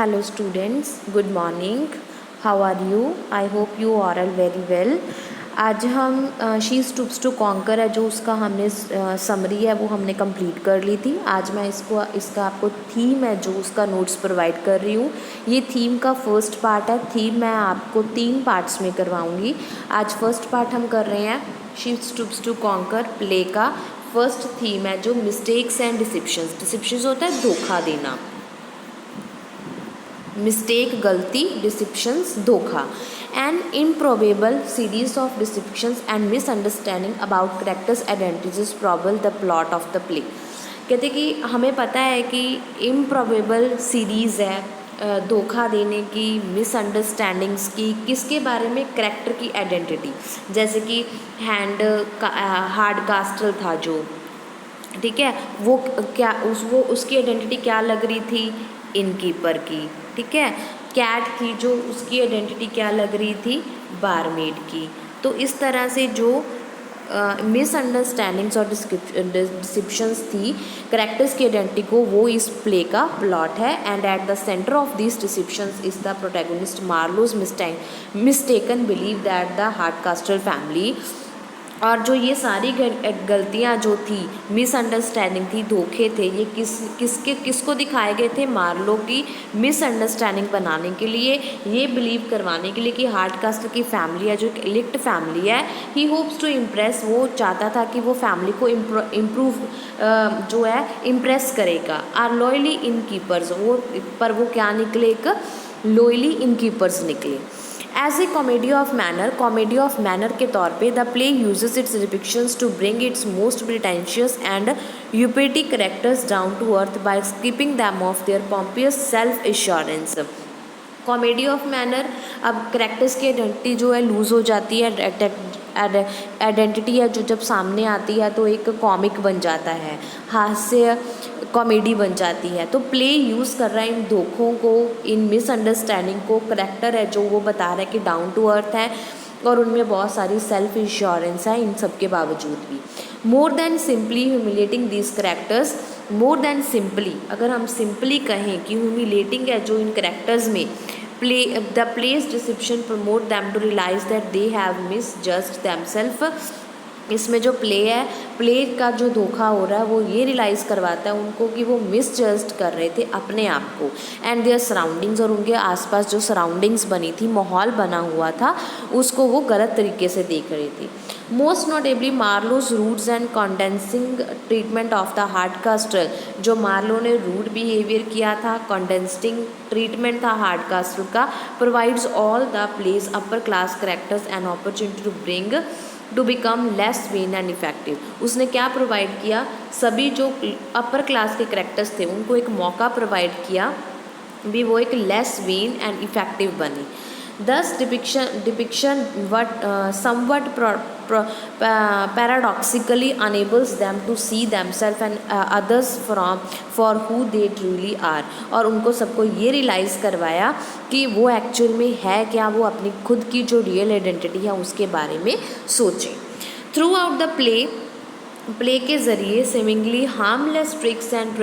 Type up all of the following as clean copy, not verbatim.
Hello students, good morning. How are you? I hope you are all very well. आज हम she Stoops to conquer है जो उसका हमने समरी है वो हमने कंप्लीट कर ली थी। आज मैं इसका आपको थीम है जो उसका नोट्स प्रोवाइड कर रही हूँ। ये थीम का फर्स्ट पार्ट है। थीम मैं आपको 3 पार्ट्स में करवाऊँगी। आज फर्स्ट पार्ट हम कर रहे हैं She Stoops to Conquer play का। फर्स्ट थीम है जो मिस्टेक्स एंड डिसिप्शंस। डिसिप्शंस होता है धोखा देना, मिस्टेक गलती, डिसिप्शंस धोखा। An improbable series of deceptions and misunderstanding about characters identities propel the plot of the play. कहते कि हमें पता है कि इम्प्रोबेबल सीरीज़ है धोखा देने की, मिसअंडरस्टैंडिंग्स की, किसके बारे में, करेक्टर की आइडेंटिटी। जैसे कि हार्ड कास्टल था जो, ठीक है, वो क्या उसकी आइडेंटिटी क्या लग रही थी, इनकीपर की, ठीक है। कैट थी जो, उसकी आइडेंटिटी क्या लग रही थी, बारमेड की। तो इस तरह से जो मिसअंडरस्टैंडिंग्स और डिसिप्शंस थी करेक्टर्स की आइडेंटिटी को, वो इस प्ले का प्लॉट है। And at the centre of this deceptions is the protagonist Marlow's mistaken believe that the Hardcastle family. और जो ये सारी गलतियाँ जो थी, मिसअंडरस्टैंडिंग थी, धोखे थे, ये किसको दिखाए गए थे, मार्लो की मिसअंडरस्टैंडिंग बनाने के लिए, ये बिलीव करवाने के लिए कि हार्डकास्टल की फैमिली है जो एक इलेक्ट फैमिली है। ही होप्स टू इम्प्रेस, वो चाहता था कि वो फैमिली को इम्प्रूव जो है इम्प्रेस करेगा। आर लॉयली इन कीपर्स, वो क्या निकले, एक लॉयली इन कीपर्स निकले। As a comedy of manner के तौर पे the play uses its depictions to bring its most pretentious and uppity characters down to earth by skipping them of their pompous self assurance. Comedy of manner, अब characters की identity जो है loose हो जाती है, आइडेंटिटी है जो जब सामने आती है तो एक कॉमिक बन जाता है, हास्य कॉमेडी बन जाती है। तो प्ले यूज़ कर रहा है इन धोखों को, इन मिसअंडरस्टैंडिंग को। करेक्टर है जो वो बता रहा है कि डाउन टू अर्थ है और उनमें बहुत सारी सेल्फ इंश्योरेंस है इन सब के बावजूद भी। More than simply humiliating these characters, more than simply, अगर हम सिंपली कहें कि ह्यूमिलेटिंग है जो इन करेक्टर्स में, the play's deception promote them to realize that they have misjudged themselves। इसमें जो प्ले का जो धोखा हो रहा है वो ये रियलाइज़ करवाता है उनको कि वो मिसजस्ट कर रहे थे अपने आप को, एंड देयर सराउंडिंग्स, और उनके आसपास जो सराउंडिंग्स बनी थी, माहौल बना हुआ था, उसको वो गलत तरीके से देख रहे थे। Most notably Marlow's rudes and condescending treatment of the Hardcastle, जो मार्लो ने रूड बिहेवियर किया था, कंडेंसिंग ट्रीटमेंट था हार्डकास्टल का, provides all the place upper class characters an opportunity to bring to become less vain and effective. उसने क्या provide किया, सभी जो अपर क्लास के करेक्टर्स थे उनको एक मौका प्रोवाइड किया भी वो एक लेस वेन एंड इफेक्टिव बने। दस depiction somewhat paradoxically enables them to see themselves and others for who they truly are। और उनको सबको ये रियलाइज़ करवाया कि वो एक्चुअल में है क्या, वो अपनी खुद की जो रियल आइडेंटिटी है उसके बारे में सोचें। थ्रू आउट द प्ले के ज़रिए seemingly harmless tricks and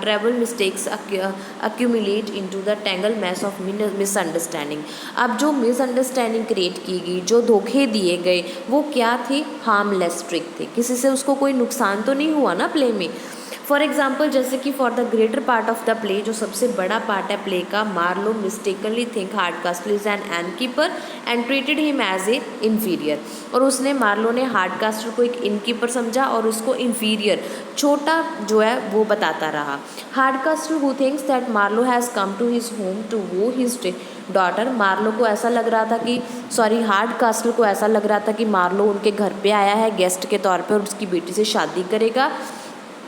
trivial mistakes accumulate into the tangle mess of misunderstanding. अब जो मिसअंडरस्टैंडिंग क्रिएट की गई, जो धोखे दिए गए, वो क्या थे, हार्मलेस ट्रिक थे, किसी से उसको कोई नुकसान तो नहीं हुआ ना प्ले में। फॉर एग्जाम्पल, जैसे कि for the greater part of the play, जो सबसे बड़ा पार्ट है प्ले का, Marlow mistakenly think Hardcastle is an innkeeper and treated him as a inferior. और उसने, मार्लो ने हार्डकास्टल को एक इनकीपर समझा और उसको इन्फीरियर, छोटा जो है वो बताता रहा। Hardcastle who thinks that Marlow has come to his home to वो हिज डॉटर, मार्लो को ऐसा लग रहा था कि, हार्डकास्टल को ऐसा लग रहा था कि मार्लो उनके घर पे आया है गेस्ट के तौर पे और उसकी बेटी से शादी करेगा।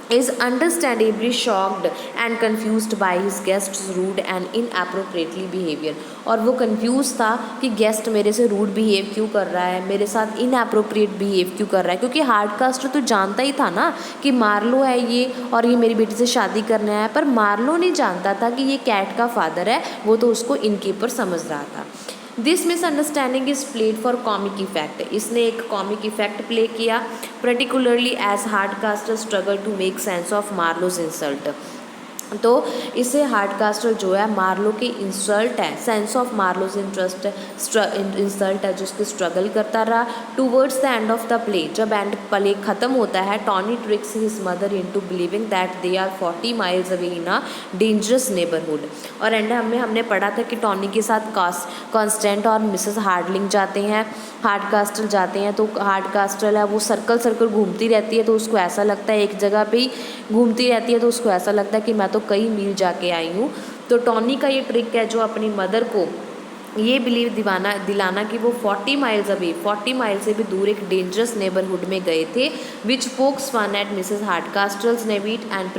is understandably shocked and confused by his guest's rude and inappropriately behavior। और वो कंफ्यूज था कि गेस्ट मेरे से रूड बिहेव क्यों कर रहा है, मेरे साथ इनअप्रोप्रिएट बिहेव क्यों कर रहा है, क्योंकि हार्डकास्टल तो जानता ही था ना कि मार्लो है ये और ये मेरी बेटी से शादी करने आया, पर मार्लो नहीं जानता था कि ये कैट का फादर है, वो तो उसको इनकीपर समझ रहा था। This misunderstanding is played for comic effect, इसने एक कॉमिक इफेक्ट प्ले किया, particularly as Hardcastle struggle to make sense of Marlow's insult. तो इसे हार्डकास्टर जो है मार्लो की इंसल्ट है, sense of Marlow's interest insult है जो उसके स्ट्रगल करता रहा। Towards the end of the play, जब एंड प्ले ख़त्म होता है, Tony tricks his mother into believing that they are 40 miles away in a dangerous neighbourhood. और एंड में हमने पढ़ा था कि टॉनी के साथ कॉन्स्टेंट और मिसेस हार्डलिंग जाते हैं, हार्डकास्टर जाते हैं। तो हार्डकास्टर है वो सर्कल घूमती रहती है, तो उसको ऐसा लगता है एक जगह पे ही घूमती रहती है, तो उसको ऐसा लगता है कि मैं तो कई मील जाके आई हूँ। तो टॉनी का ये ट्रिक है जो अपनी मदर को ये बिलीव दिलाना कि वो 40 माइल्स अवे, 40 माइल से भी दूर एक डेंजरस नेबरहुड में गए थे, which pokes fun at Mrs Hardcastle's naivety and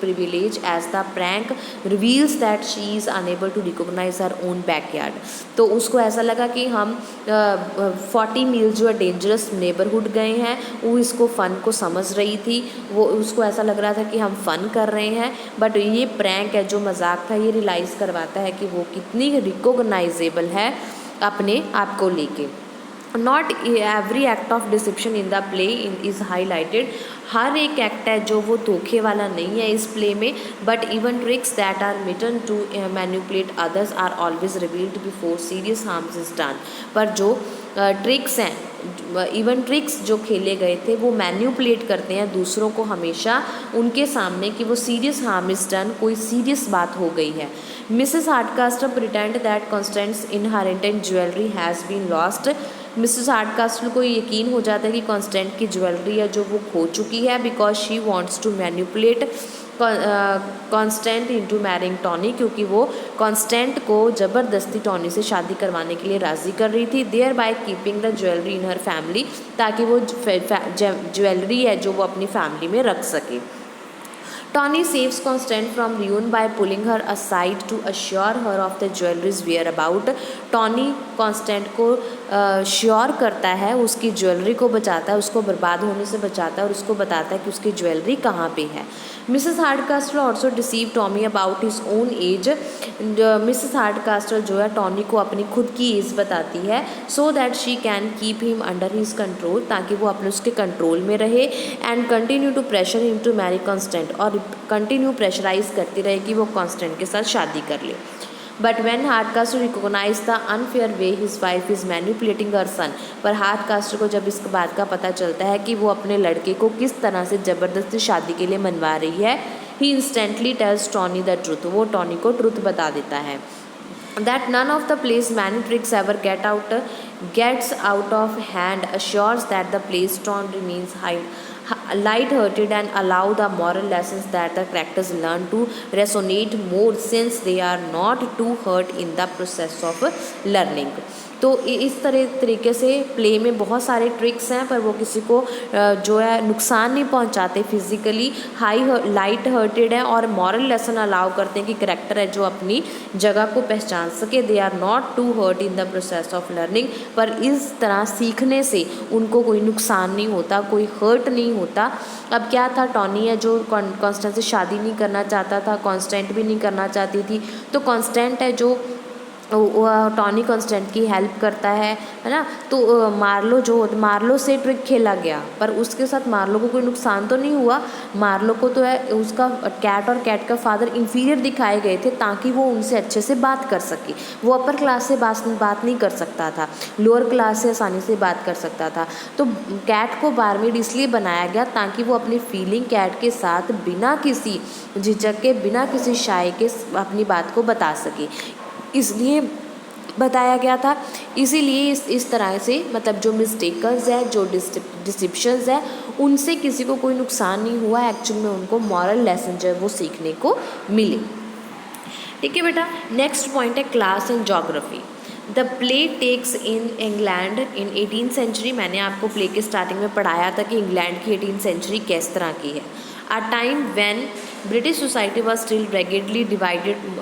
privilege as the prank reveals that she is unable to recognise her own backyard. तो उसको ऐसा लगा कि हम 40 मील जो है डेंजरस नेबरहुड गए हैं, वो इसको फ़न को समझ रही थी, वो उसको ऐसा लग रहा था कि हम फ़न कर रहे हैं, बट ये प्रैंक है जो मजाक था, ये रियलाइज़ करवाता है कि वो कितनी रिकोगनाइजेबल है अपने आप को लेके। Not every act of deception in the play is highlighted, हर एक एक्ट है जो वो धोखे वाला नहीं है इस प्ले में, but even tricks that are meant to manipulate others are always revealed before serious harms is done. पर जो ट्रिक्स हैं, इवन ट्रिक्स जो खेले गए थे वो मैन्युपुलेट करते हैं दूसरों को हमेशा उनके सामने कि वो सीरियस हार्म इज डन, कोई सीरियस बात हो गई है। Mrs Hardcastle pretend that Constance's inherited jewellery has been lost. Mrs Hardcastle को यकीन हो जाता है कि कॉन्स्टेंट की ज्वेलरी है जो वो खो चुकी है, because she wants to manipulate Constance into marrying Tony, क्योंकि वो कॉन्स्टेंट को ज़बरदस्ती टॉनी से शादी करवाने के लिए राज़ी कर रही थी, thereby keeping the jewellery in her family, ताकि वो ज्वेलरी है जो वो अपनी फैमिली में रख सके। Tony saves Constance from ruin by pulling her aside to assure her of the jewelry's whereabout. Tony Constance को श्योर करता है, उसकी ज्वेलरी को बचाता है, उसको बर्बाद होने से बचाता है और उसको बताता है कि उसकी ज्वेलरी कहाँ पे है। Mrs Hardcastle also deceive Tony about his own age. Mrs Hardcastle जो है टॉनी को अपनी खुद की एज बताती है, so that she can keep him under his control, ताकि वो अपने उसके कंट्रोल में रहे, and continue to pressure him to marry Constance, और कंटिन्यू प्रेशराइज करती रहे कि वो कॉन्स्टेंट के साथ शादी कर ले। But when Hardcastle recognise the unfair way his wife is manipulating her son, पर हार्डकास्टर को जब इस बात का पता चलता है कि वो अपने लड़के को किस तरह से ज़बरदस्ती शादी के लिए मनवा रही है, he instantly tells Tony the truth, वो टॉनी को ट्रुथ बता देता है। That none of the play's many tricks ever gets out of hand assures that the play's tone remains light-hearted and allow the moral lessons that the characters learn to resonate more, since they are not too hurt in the process of learning. तो इस तरीके से play में बहुत सारे tricks हैं, पर वो किसी को जो है नुकसान नहीं पहुंचाते, फिजिकली लाइट हार्टेड है और मॉरल लेसन अलाउ करते हैं कि करेक्टर है जो अपनी जगह को पहचान सके। They are not to hurt in the process of learning, पर इस तरह सीखने से उनको कोई नुकसान नहीं होता, कोई हर्ट नहीं होता। अब क्या था, टॉनी है जो कॉन्स्टेंट से शादी नहीं करना चाहता था, कॉन्स्टेंट भी नहीं करना चाहती थी, तो कॉन्स्टेंट है जो टॉनी कॉन्स्टेंट की हेल्प करता है ना। तो मार्लो से ट्रिक खेला गया, पर उसके साथ मार्लो को कोई नुकसान तो नहीं हुआ। मार्लो को तो है उसका कैट और कैट का फादर इंफीरियर दिखाए गए थे ताकि वो उनसे अच्छे से बात कर सके। वो अपर क्लास से बात नहीं कर सकता था, लोअर क्लास से आसानी से बात कर सकता था। तो कैट को बारमेड इसलिए बनाया गया ताकि वो अपनी फीलिंग कैट के साथ बिना किसी झिझक के, बिना किसी शाय के अपनी बात को बता सके, इसलिए बताया गया था। इसीलिए इस तरह से मतलब जो मिस्टेकर्स है, जो डिसिप्शंस है, उनसे किसी को कोई नुकसान नहीं हुआ, एक्चुअल में उनको मॉरल लेसन जो है वो सीखने को मिले। ठीक है बेटा, नेक्स्ट पॉइंट है class and geography. The play takes in England in 18th century. मैंने आपको प्ले के स्टार्टिंग में पढ़ाया था कि इंग्लैंड की 18th सेंचुरी किस तरह की है। A time when British society was still rigidly divided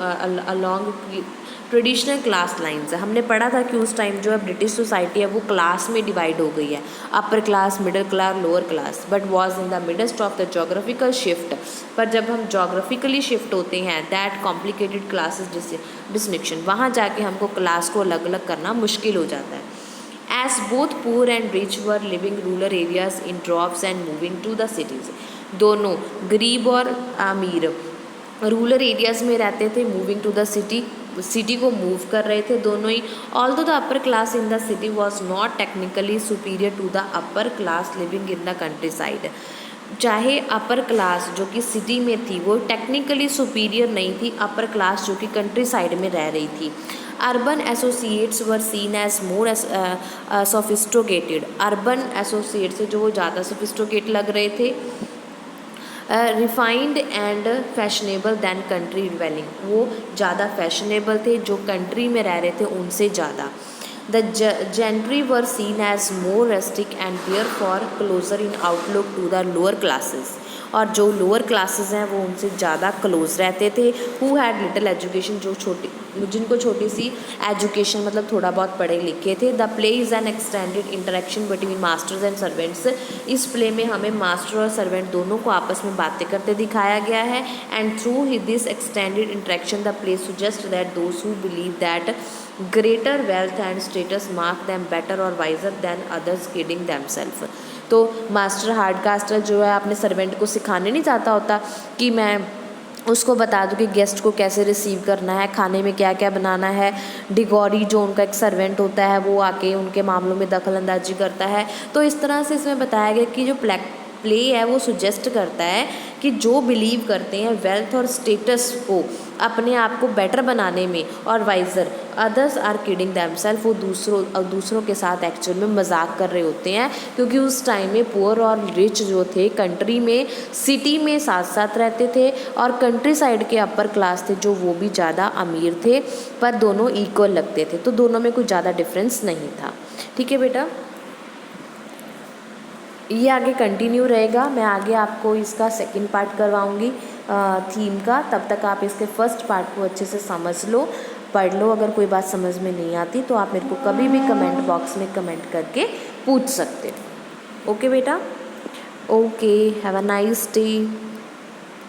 along traditional class lines है। हमने पढ़ा था कि उस टाइम जो है ब्रिटिश सोसाइटी है वो क्लास में डिवाइड हो गई है, upper class, middle class, lower class, but was in the midst of the geographical shift. पर जब हम जोग्राफिकली शिफ्ट होते हैं, दैट कॉम्प्लिकेटेड क्लासेस डिस्टिंक्शन, वहाँ जाके हमको क्लास को अलग अलग करना मुश्किल हो जाता है। As both poor and rich were living rural areas in droves and moving to the cities. दोनों गरीब और अमीर रूरल एरियाज़ में रहते थे, मूविंग टू द सिटी को मूव कर रहे थे दोनों ही। Although the upper class in the city was not technically superior to the upper class living in the countryside. चाहे अपर क्लास जो कि सिटी में थी वो टेक्निकली सुपीरियर नहीं थी अपर क्लास जो कि कंट्री साइड में रह रही थी। Urban associates were seen as more sophisticated. Urban associates से जो वो ज़्यादा सोफिस्टिकेट लग रहे थे, refined and fashionable than country dwelling, वो ज़्यादा फैशनेबल थे जो कंट्री में रह रहे थे उनसे ज़्यादा। The gentry were seen as more rustic and therefore closer in outlook to the lower classes, और जो लोअर क्लासेस हैं वो उनसे ज़्यादा क्लोज रहते थे। हु हैड लिटिल एजुकेशन, जो जिनको छोटी सी एजुकेशन मतलब थोड़ा बहुत पढ़े लिखे थे। The play is an extended interaction between masters and servants, इस प्ले में हमें मास्टर और सर्वेंट दोनों को आपस में बातें करते दिखाया गया है। And through this extended interaction the play suggest that those who believe that greater wealth and status mark them better or wiser than others kidding themselves. तो मास्टर हार्डकास्टर जो है अपने सर्वेंट को सिखाने नहीं चाहता होता कि मैं उसको बता दूं कि गेस्ट को कैसे रिसीव करना है, खाने में क्या क्या बनाना है। डिगोरी जो उनका एक सर्वेंट होता है वो आके उनके मामलों में दखल अंदाजी करता है। तो इस तरह से इसमें बताया गया कि जो प्ले है वो सुजेस्ट करता है कि जो बिलीव करते हैं वेल्थ और स्टेटस को अपने आप को बेटर बनाने में और wiser others are kidding themself, वो दूसरों के साथ एक्चुअल में मजाक कर रहे होते हैं, क्योंकि उस टाइम में पुअर और रिच जो थे कंट्री में सिटी में साथ साथ रहते थे और कंट्री साइड के अपर क्लास थे जो वो भी ज़्यादा अमीर थे, पर दोनों इक्वल लगते थे, तो दोनों में कुछ ज़्यादा डिफरेंस नहीं था। ठीक है बेटा, ये आगे कंटिन्यू रहेगा, मैं आगे आपको इसका सेकंड पार्ट करवाऊंगी थीम का। तब तक आप इसके फर्स्ट पार्ट को अच्छे से समझ लो, पढ़ लो। अगर कोई बात समझ में नहीं आती तो आप मेरे को कभी भी कमेंट बॉक्स में कमेंट करके पूछ सकते हो। ओके बेटा, okay, have a nice day.